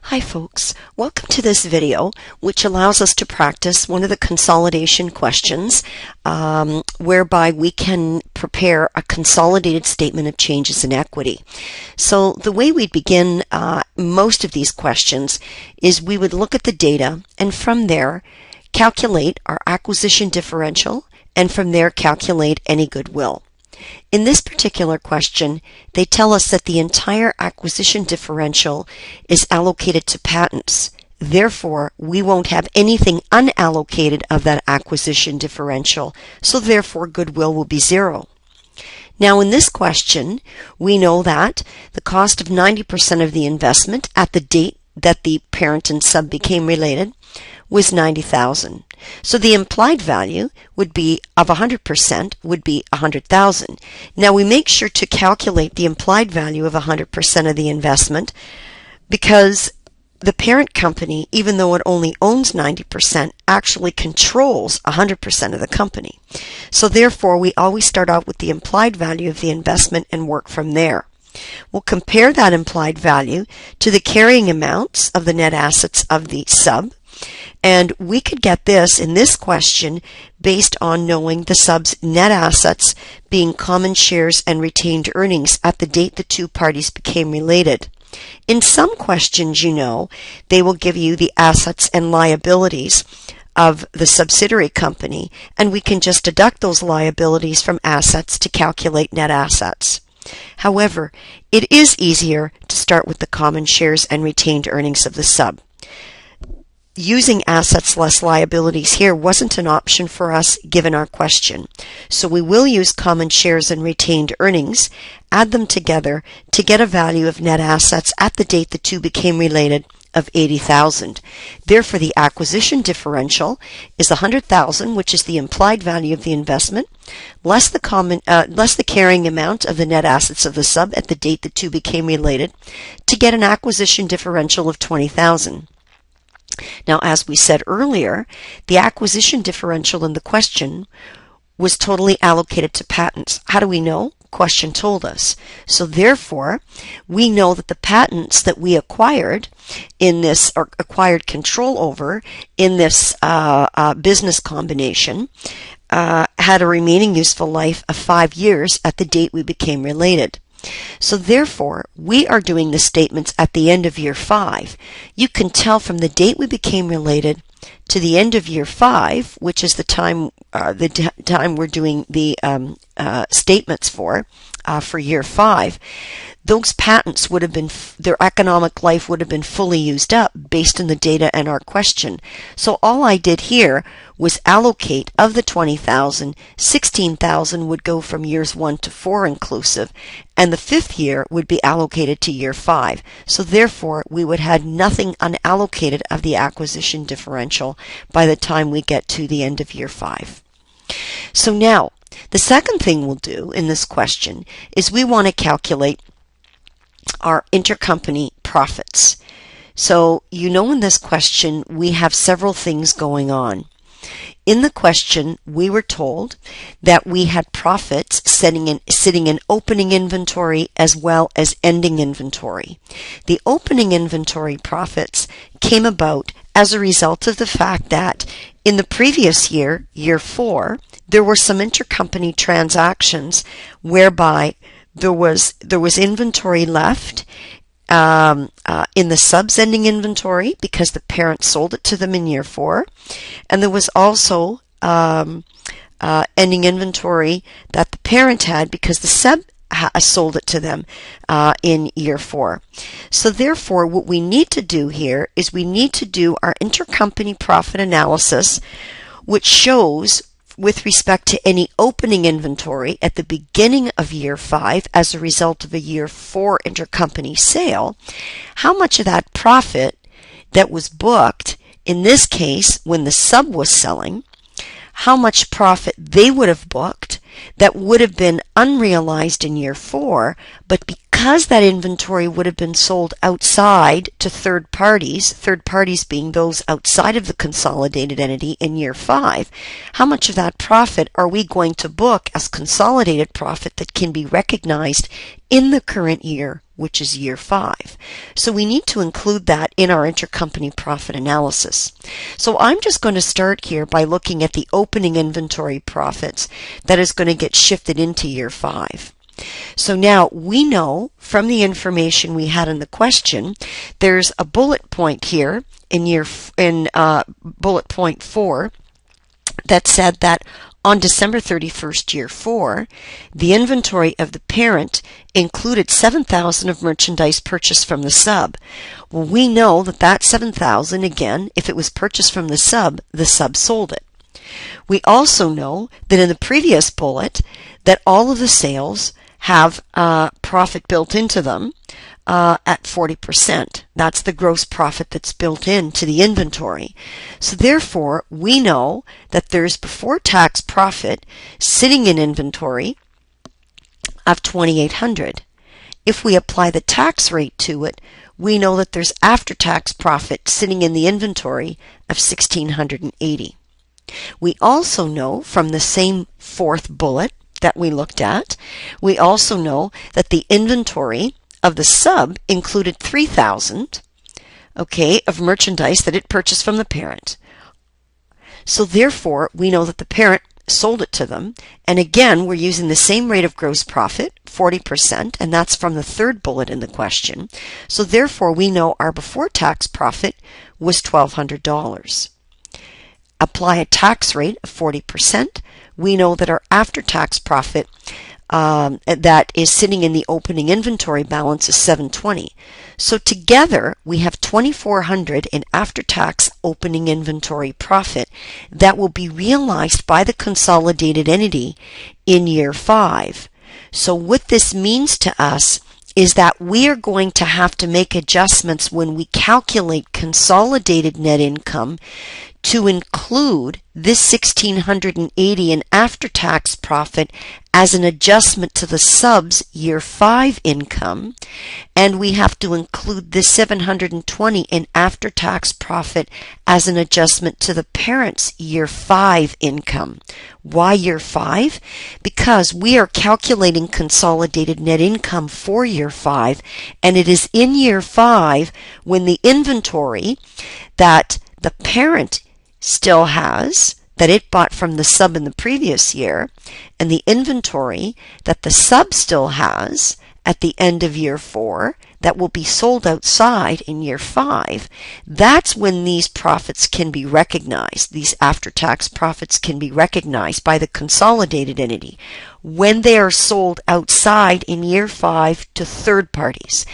Hi folks, welcome to this video which allows us to practice one of the consolidation questions whereby we can prepare a consolidated statement of changes in equity. So the way we begin most of these questions is we would look at the data and from there calculate our acquisition differential and from there calculate any goodwill. In this particular question, they tell us that the entire acquisition differential is allocated to patents. Therefore, we won't have anything unallocated of that acquisition differential, so therefore goodwill will be zero. Now in this question, we know that the cost of 90% of the investment at the date that the parent and sub became related was $90,000. So the implied value would be of 100% would be $100,000. Now we make sure to calculate the implied value of 100% of the investment because the parent company, even though it only owns 90%, actually controls 100% of the company. So therefore we always start out with the implied value of the investment and work from there. We'll compare that implied value to the carrying amounts of the net assets of the sub. And we could get this in this question based on knowing the sub's net assets being common shares and retained earnings at the date the two parties became related. In some questions, you know, they will give you the assets and liabilities of the subsidiary company, and we can just deduct those liabilities from assets to calculate net assets. However, it is easier to start with the common shares and retained earnings of the sub. Using assets less liabilities here wasn't an option for us given our question. So we will use common shares and retained earnings, add them together to get a value of net assets at the date the two became related of $80,000. Therefore, the acquisition differential is $100,000, which is the implied value of the investment, less the carrying amount of the net assets of the sub at the date the two became related, to get an acquisition differential of $20,000. Now, as we said earlier, the acquisition differential in the question was totally allocated to patents. How do we know? Question told us. So therefore, we know that the patents that we acquired in this, or acquired control over in this business combination, had a remaining useful life of 5 years at the date we became related. So therefore, we are doing the statements at the end of year 5. You can tell from the date we became related to the end of year 5, which is the time we're doing the statements for year 5. Those patents would have been, their economic life would have been fully used up based on the data and our question. So all I did here was allocate of the $20,000, $16,000 would go from years 1 to 4 inclusive, and the 5th year would be allocated to year 5. So therefore, we would have nothing unallocated of the acquisition differential by the time we get to the end of year 5. So now, the second thing we'll do in this question is we want to calculate our intercompany profits. So you know in this question we have several things going on. In the question we were told that we had profits sitting in opening inventory as well as ending inventory. The opening inventory profits came about as a result of the fact that in the previous year, year 4, there were some intercompany transactions whereby there was inventory left in the subs ending inventory because the parent sold it to them in year 4, and there was also ending inventory that the parent had because the sub sold it to them in year 4. So therefore, what we need to do here is we need to do our intercompany profit analysis, which shows with respect to any opening inventory at the beginning of year 5 as a result of a year 4 intercompany sale, how much of that profit that was booked, in this case when the sub was selling, how much profit they would have booked that would have been unrealized in year 4, but because because that inventory would have been sold outside to third parties being those outside of the consolidated entity in year 5, how much of that profit are we going to book as consolidated profit that can be recognized in the current year, which is year 5? So we need to include that in our intercompany profit analysis. So I'm just going to start here by looking at the opening inventory profits that is going to get shifted into year 5. So now we know from the information we had in the question, there's a bullet point here in bullet point 4 that said that on December 31st, year 4, the inventory of the parent included $7,000 of merchandise purchased from the sub. Well, we know that that $7,000, again, if it was purchased from the sub sold it. We also know that in the previous bullet that all of the sales have profit built into them at 40%. That's the gross profit that's built into the inventory. So therefore, we know that there's before tax profit sitting in inventory of $2,800. If we apply the tax rate to it, we know that there's after tax profit sitting in the inventory of $1,680. We also know from the same fourth bullet that we looked at, we also know that the inventory of the sub included $3,000, of merchandise that it purchased from the parent. So therefore, we know that the parent sold it to them. And again, we're using the same rate of gross profit, 40%, and that's from the third bullet in the question. So therefore, we know our before tax profit was $1,200. Apply a tax rate of 40%. We know that our after-tax profit that is sitting in the opening inventory balance is $720. So together, we have $2,400 in after-tax opening inventory profit that will be realized by the consolidated entity in year 5. So what this means to us is that we are going to have to make adjustments when we calculate consolidated net income to include this $1,680 in after-tax profit as an adjustment to the sub's year 5 income, and we have to include this $720 in after-tax profit as an adjustment to the parent's year 5 income. Why year 5? Because we are calculating consolidated net income for year 5, and it is in year 5 when the inventory that the parent still has, that it bought from the sub in the previous year, and the inventory that the sub still has at the end of year 4 that will be sold outside in year 5, that's when these profits can be recognized. These after-tax profits can be recognized by the consolidated entity when they are sold outside in year 5 to third parties,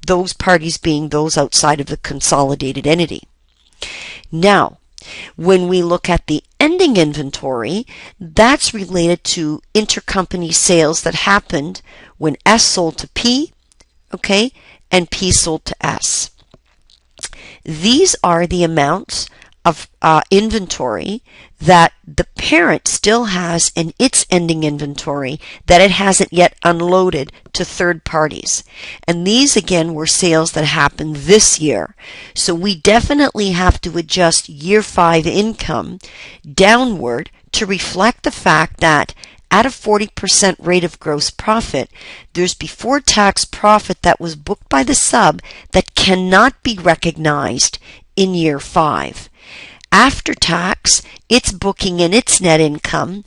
those parties being those outside of the consolidated entity. Now, when we look at the ending inventory, that's related to intercompany sales that happened when S sold to P, and P sold to S. These are the amounts of inventory that the parent still has in its ending inventory that it hasn't yet unloaded to third parties. And these again were sales that happened this year. So we definitely have to adjust year 5 income downward to reflect the fact that at a 40% rate of gross profit, there's before tax profit that was booked by the sub that cannot be recognized in year 5. After tax, it's booking in its net income,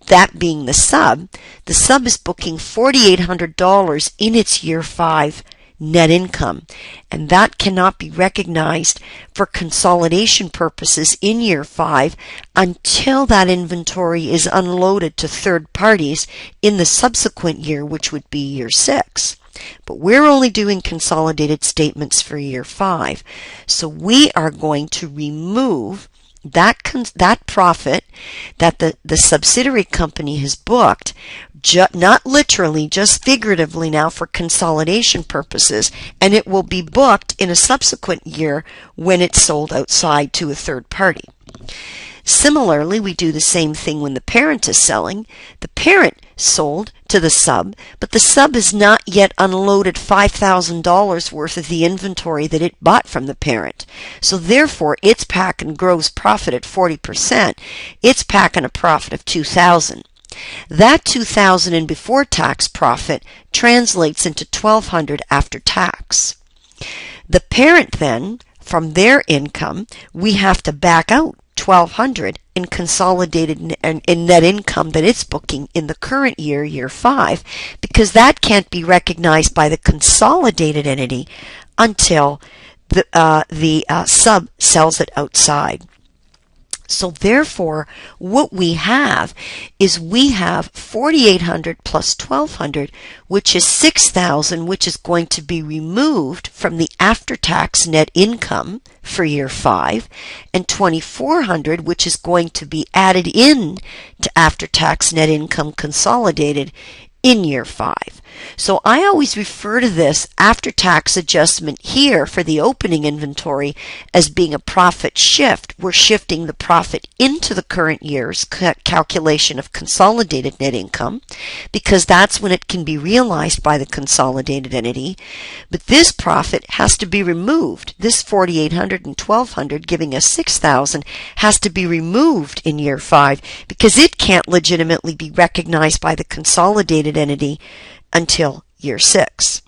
that being the sub is booking $4,800 in its year 5 net income, and that cannot be recognized for consolidation purposes in year 5 until that inventory is unloaded to third parties in the subsequent year, which would be year 6. But we're only doing consolidated statements for year 5. So we are going to remove that profit that the subsidiary company has booked, not literally, just figuratively now for consolidation purposes, and it will be booked in a subsequent year when it's sold outside to a third party. Similarly, we do the same thing when the parent is selling. The parent sold to the sub, but the sub has not yet unloaded $5,000 worth of the inventory that it bought from the parent. So therefore, it's packing gross profit at 40%. It's packing a profit of $2,000. That $2,000 in before tax profit translates into $1,200 after tax. The parent then, from their income, we have to back out $1,200 in consolidated in net income that it's booking in the current year, year 5, because that can't be recognized by the consolidated entity until the sub sells it outside. So therefore, what we have is we have $4,800 plus $1,200, which is $6,000, which is going to be removed from the after-tax net income for year 5, and $2,400, which is going to be added in to after-tax net income consolidated in year 5. So I always refer to this after-tax adjustment here for the opening inventory as being a profit shift. We're shifting the profit into the current year's calculation of consolidated net income because that's when it can be realized by the consolidated entity. But this profit has to be removed. This $4,800 and $1,200 giving us $6,000 has to be removed in year 5 because it can't legitimately be recognized by the consolidated entity until year 6.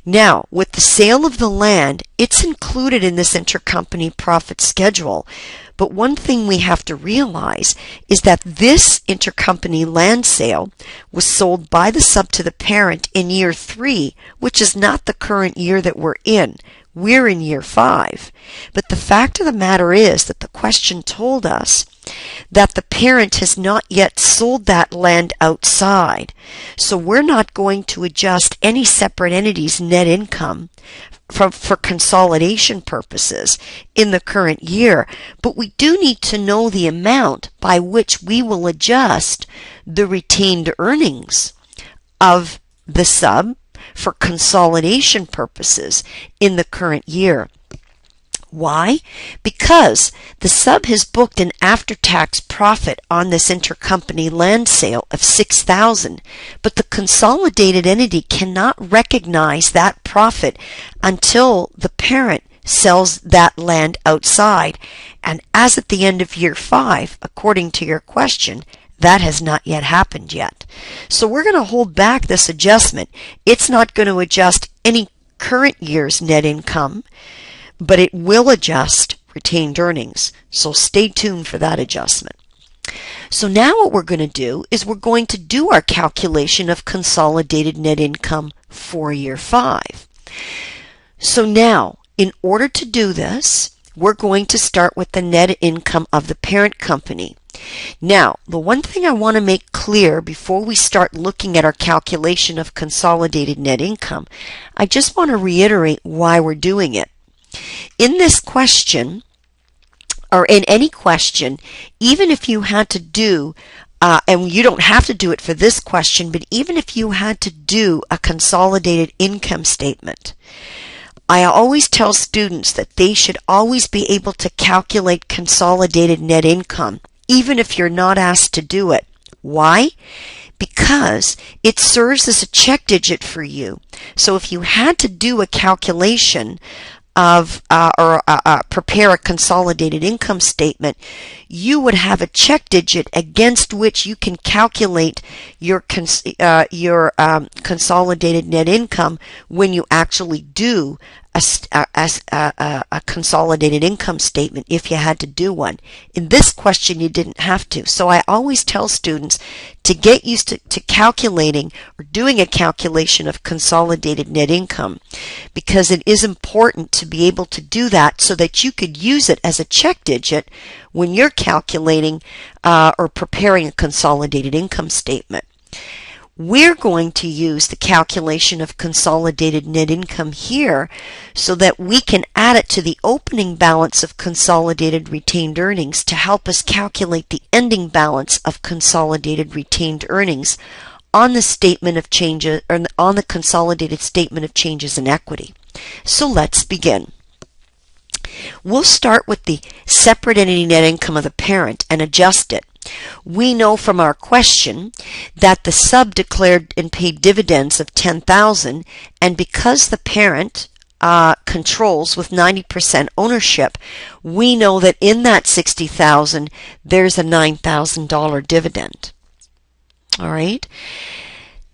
Now, with the sale of the land, it's included in this intercompany profit schedule. But one thing we have to realize is that this intercompany land sale was sold by the sub to the parent in year 3, which is not the current year that we're in. We're in year 5. But the fact of the matter is that the question told us that the parent has not yet sold that land outside. So we're not going to adjust any separate entity's net income for consolidation purposes in the current year. But we do need to know the amount by which we will adjust the retained earnings of the sub for consolidation purposes in the current year. Why? Because the sub has booked an after-tax profit on this intercompany land sale of $6,000, but the consolidated entity cannot recognize that profit until the parent sells that land outside. And as at the end of year 5, according to your question, that has not yet happened yet. So we're going to hold back this adjustment. It's not going to adjust any current year's net income, but it will adjust retained earnings. So stay tuned for that adjustment. So now what we're going to do is we're going to do our calculation of consolidated net income for year 5. So now, in order to do this, we're going to start with the net income of the parent company. Now, the one thing I want to make clear before we start looking at our calculation of consolidated net income, I just want to reiterate why we're doing it. In this question, or in any question, even if you had to do, and you don't have to do it for this question, but even if you had to do a consolidated income statement, I always tell students that they should always be able to calculate consolidated net income, even if you're not asked to do it. Why? Because it serves as a check digit for you. So if you had to do a calculation of prepare a consolidated income statement, you would have a check digit against which you can calculate your consolidated net income when you actually do a consolidated income statement if you had to do one. In this question, you didn't have to. So I always tell students to get used to calculating or doing a calculation of consolidated net income, because it is important to be able to do that so that you could use it as a check digit when you're calculating or preparing a consolidated income statement. We're going to use the calculation of consolidated net income here so that we can add it to the opening balance of consolidated retained earnings to help us calculate the ending balance of consolidated retained earnings on the statement of changes, or on the consolidated statement of changes in equity. So let's begin. we'll start with the separate entity net income of the parent and adjust it. We know from our question that the sub declared and paid dividends of $10,000, and because the parent controls with 90% ownership, we know that in that $60,000 there's a $9,000 dividend. All right.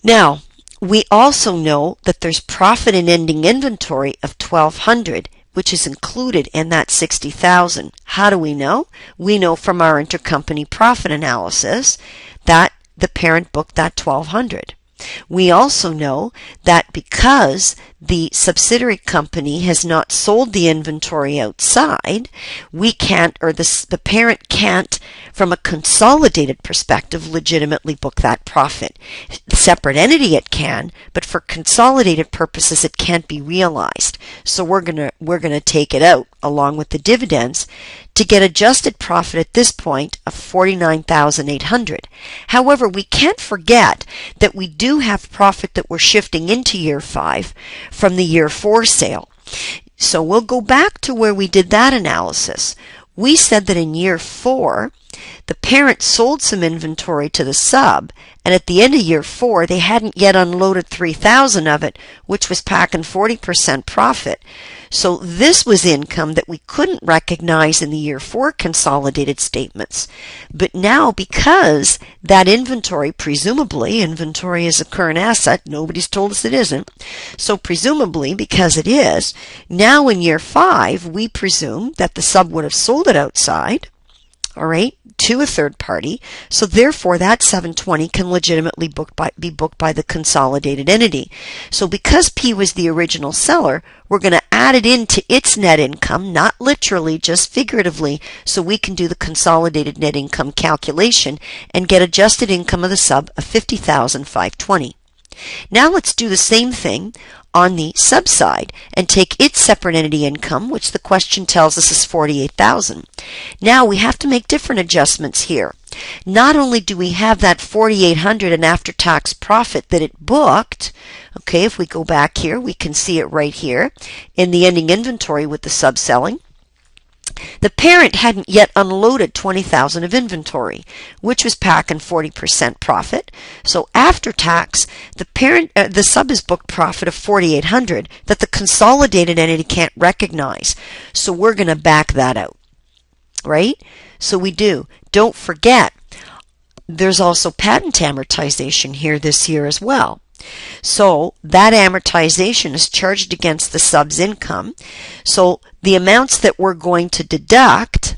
Now, we also know that there's profit in ending inventory of $1,200, which is included in that $60,000. How do we know? We know from our intercompany profit analysis that the parent booked that $1,200. We also know that because the subsidiary company has not sold the inventory outside, we can't, or the parent can't, from a consolidated perspective, legitimately book that profit. The separate entity it can, but for consolidated purposes it can't be realized. So we're gonna take it out along with the dividends to get adjusted profit at this point of $49,800. However, we can't forget that we do have profit that we're shifting into year 5 from the year 4 sale. So we'll go back to where we did that analysis. We said that in year 4, the parent sold some inventory to the sub, and at the end of year 4, they hadn't yet unloaded $3,000 of it, which was packing 40% profit. So this was income that we couldn't recognize in the year 4 consolidated statements. But now, because that inventory, presumably, inventory is a current asset, nobody's told us it isn't, so presumably, because it is, now in year 5, we presume that the sub would have sold it outside, all right, to a third party. So therefore, that $720 can legitimately be booked by the consolidated entity. So because P was the original seller, we're going to add it into its net income, not literally, just figuratively, so we can do the consolidated net income calculation and get adjusted income of the sub of $50,520. Now let's do the same thing on the sub side and take its separate entity income, which the question tells us is $48,000. Now we have to make different adjustments here. Not only do we have that $4,800 in after-tax profit that it booked, okay, if we go back here, we can see it right here in the ending inventory with the sub selling. The parent hadn't yet unloaded $20,000 of inventory, which was packing 40% profit. So after tax, the sub is booked profit of $4,800 that the consolidated entity can't recognize. So we're going to back that out, right? So we do. Don't forget, there's also patent amortization here this year as well. So that amortization is charged against the sub's income. So the amounts that we're going to deduct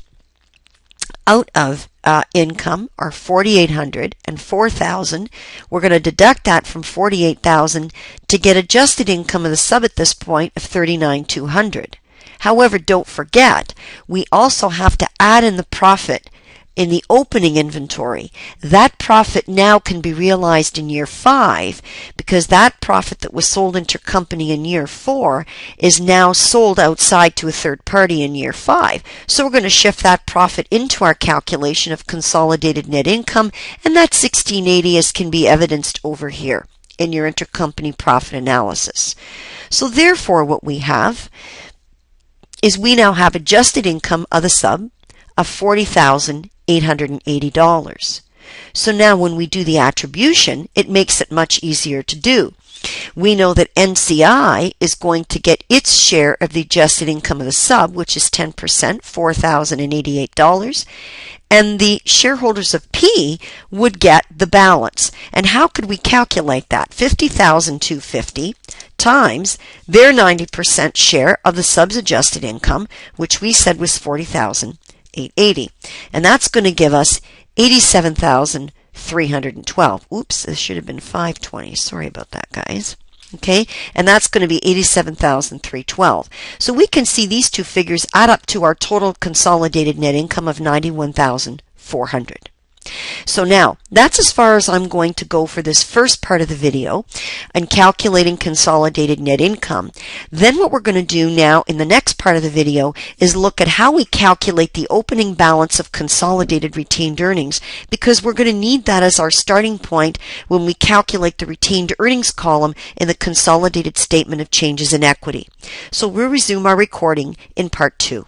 out of income are $4,800 and $4,000. We're going to deduct that from $48,000 to get adjusted income of the sub at this point of $39,200. However, don't forget, we also have to add in the profit in the opening inventory. That profit now can be realized in year 5 because that profit that was sold intercompany in year 4 is now sold outside to a third party in year 5. So we're going to shift that profit into our calculation of consolidated net income, and that $1,680 as can be evidenced over here in your intercompany profit analysis. So therefore what we have is we now have adjusted income of the sub of $40,880. So now when we do the attribution, it makes it much easier to do. We know that NCI is going to get its share of the adjusted income of the sub, which is 10%, $4,088, and the shareholders of P would get the balance. And how could we calculate that? $50,250 times their 90% share of the sub's adjusted income, which we said was $40,880. And that's going to give us $87,312. Oops, this should have been $520. Sorry about that, guys. Okay, and that's going to be $87,312. So we can see these two figures add up to our total consolidated net income of $91,400. So now, that's as far as I'm going to go for this first part of the video and calculating consolidated net income. Then what we're going to do now in the next part of the video is look at how we calculate the opening balance of consolidated retained earnings, because we're going to need that as our starting point when we calculate the retained earnings column in the consolidated statement of changes in equity. So we'll resume our recording in part 2.